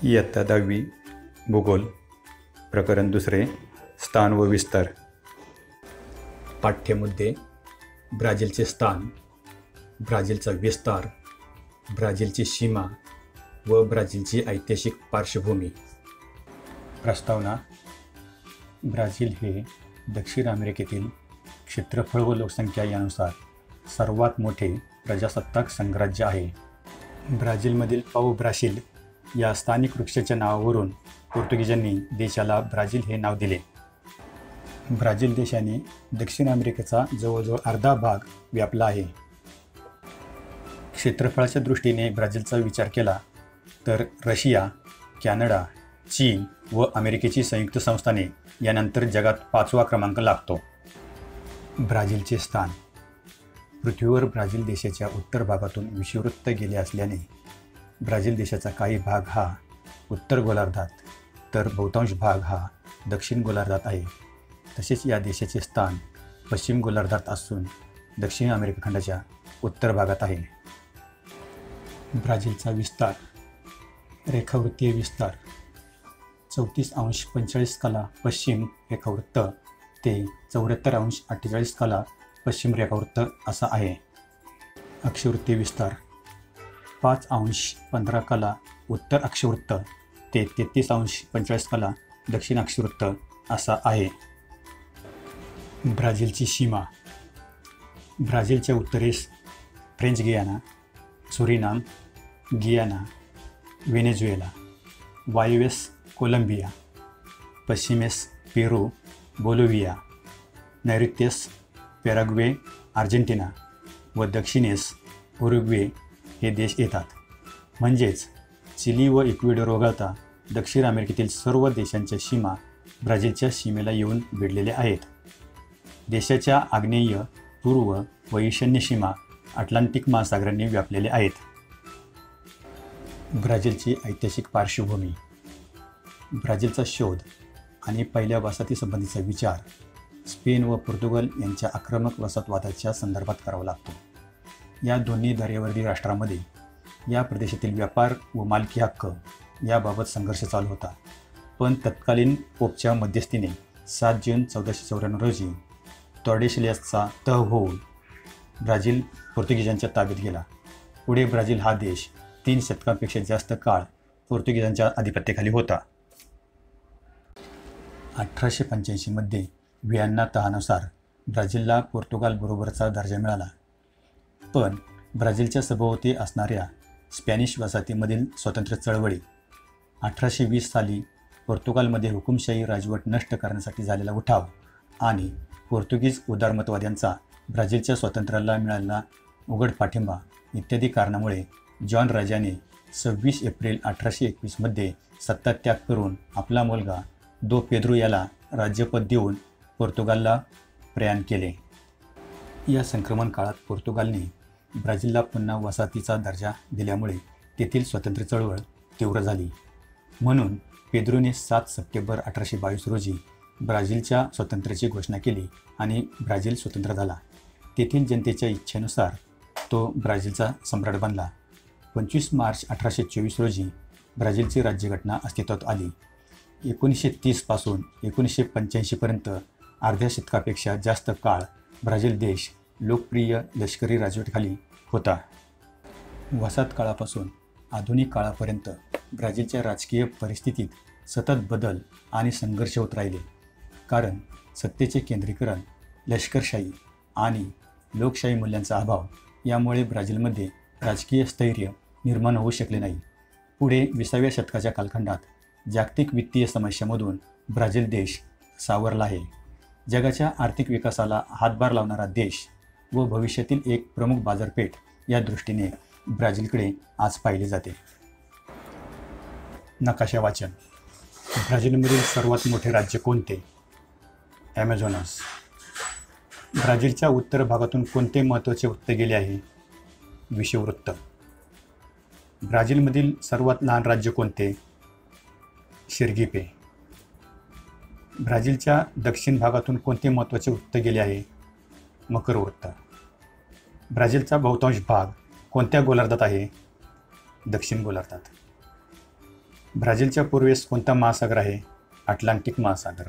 इयत्ता 10वी भूगोल प्रकरण 2 स्थान व विस्तार. पाठ्यमुद्दे: ब्राझीलचे स्थान, ब्राझीलचा विस्तार, ब्राझीलची सीमा व ब्राझीलची ऐतिहासिक पार्श्वभूमी. प्रस्तावना: ब्राझील हे दक्षिण अमेरिकेतील क्षेत्रफळ व लोकसंख्या यानुसार सर्वात मोठे प्रजासत्ताक संघराज्य आहे. ब्राझीलमधील पाऊ ब्राशील या स्थानिक वृक्षाच्या नावावरून पोर्तुगीजांनी देशाला ब्राझील हे नाव दिले. ब्राझील देशाने दक्षिण अमेरिकेचा जवळजवळ अर्धा भाग व्यापला आहे. क्षेत्रफळाच्या दृष्टीने ब्राझीलचा विचार केला तर रशिया, कॅनडा, चीन व अमेरिकेची संयुक्त संस्थाने यानंतर जगात 5वा क्रमांक लागतो. ब्राझीलचे स्थान: पृथ्वीवर ब्राझील देशाच्या उत्तर भागातून विषुववृत्त गेले असल्याने ब्राझील देशाचा काही भाग हा उत्तर गोलार्धात तर बहुतांश भाग हा दक्षिण गोलार्धात आहे. तसेच या देशाचे स्थान पश्चिम गोलार्धात असून दक्षिण अमेरिका खंडाच्या उत्तर भागात आहे. ब्राझीलचा विस्तार: रेखावृत्तीय विस्तार 34°45' पश्चिम रेखावृत्त ते 74°48' पश्चिम रेखावृत्त असा आहे. अक्षवृत्तीय विस्तार: 5°15' उत्तर अक्षवृत्त ते 33°45' दक्षिण अक्षवृत्त असा आहे. ब्राझीलची सीमा: ब्राझीलच्या उत्तरेस फ्रेंच गियाना, सुरिनाम, गियाना, व्हेनेझुएला, वायव्येस कोलंबिया, पश्चिमेस पेरू, बोलिव्हिया, नैऋत्येस पॅराग्वे, अर्जेंटिना व दक्षिणेस उरुग्वे हे देश येतात. म्हणजेच चिली व इक्वेडोर वगळता दक्षिण अमेरिकेतील सर्व देशांच्या सीमा ब्राझीलच्या सीमेला येऊन भिडलेल्या आहेत. देशाच्या आग्नेय, पूर्व व ईशान्य सीमा अटलांटिक महासागरांनी व्यापलेल्या आहेत. ब्राझीलची ऐतिहासिक पार्श्वभूमी: ब्राझीलचा शोध आणि पहिल्या वसाहतीसंबंधीचा विचार स्पेन व पोर्तुगाल यांच्या आक्रमक वसाहतवादाच्या संदर्भात करावा लागतो. या दोन्ही दर्यावर्दी राष्ट्रांमध्ये या प्रदेशातील व्यापार व मालकी हक्क याबाबत संघर्ष चालू होता. पण तत्कालीन पोपच्या मध्यस्थीने 7 जून 1494 रोजी टॉर्डेसिलियासचा तह होऊन ब्राझील पोर्तुगीजांच्या ताब्यात गेला. पुढे ब्राझील हा देश 3 शतकांपेक्षा जास्त काळ पोर्तुगीजांच्या अधिपत्याखाली होता. 1885 मध्ये व्हिएन्ना तहानुसार ब्राझीलला पोर्तुगालबरोबरचा दर्जा मिळाला. पण ब्राझीलच्या सभोवती असणाऱ्या स्पॅनिश वसाहतीमधील स्वातंत्र्य चळवळी, 1820 साली पोर्तुगालमध्ये हुकुमशाही राजवट नष्ट करण्यासाठी झालेला उठाव आणि पोर्तुगीज उदारमतवाद्यांचा ब्राझीलच्या स्वातंत्र्याला मिळालेला उघड पाठिंबा इत्यादी कारणामुळे जॉन राजाने 26 एप्रिल 1821 मध्ये सत्तात्याग करून आपला मुलगा दो पेद्रो याला राज्यपद देऊन पोर्तुगालला प्रयाण केले. या संक्रमण काळात पोर्तुगालने ब्राझीलला पुन्हा वसाहतीचा दर्जा दिल्यामुळे तेथील स्वातंत्र्य चळवळ तीव्र झाली. म्हणून पेद्रोने 7 सप्टेंबर 1822 रोजी ब्राझीलच्या स्वातंत्र्याची घोषणा केली आणि ब्राझील स्वतंत्र झाला. तेथील जनतेच्या इच्छेनुसार तो ब्राझीलचा सम्राट बनला. 25 मार्च 1824 रोजी ब्राझीलची राज्यघटना अस्तित्वात आली. 1930 पासून 1985 पर्यंत अर्ध्या शतकापेक्षा जास्त काळ ब्राझील देश लोकप्रिय लष्करी राजवटीखाली होता. वसाहत काळापासून आधुनिक काळापर्यंत ब्राझीलच्या राजकीय परिस्थितीत सतत बदल आणि संघर्ष होत राहिले. कारण सत्तेचे केंद्रीकरण, लष्करशाही आणि लोकशाही मूल्यांचा अभाव यामुळे ब्राझीलमध्ये राजकीय स्थैर्य निर्माण होऊ शकले नाही. पुढे 20व्या शतकाच्या कालखंडात जागतिक वित्तीय समस्यामधून ब्राझील देश सावरला आहे. जगाच्या आर्थिक विकासाला हातभार लावणारा देश व भविष्यातील एक प्रमुख बाजारपेठ या दृष्टीने ब्राझीलकडे आज पाहिले जाते. नकाशा वाचन: ब्राझीलमधील सर्वात मोठे राज्य कोणते? ॲमेझॉनस. ब्राझीलच्या उत्तर भागातून कोणते महत्त्वाचे वृत्त गेले आहे? विषुववृत्त. ब्राझीलमधील सर्वात लहान राज्य कोणते? शिर्गिपे. ब्राझीलच्या दक्षिण भागातून कोणते महत्त्वाचे वृत्त गेले आहे? मकरवृत्त. ब्राझीलचा बहुतांश भाग कोणत्या गोलार्धात आहे? दक्षिण गोलार्धात. ब्राझीलच्या पूर्वेस कोणता महासागर आहे? अटलांटिक महासागर.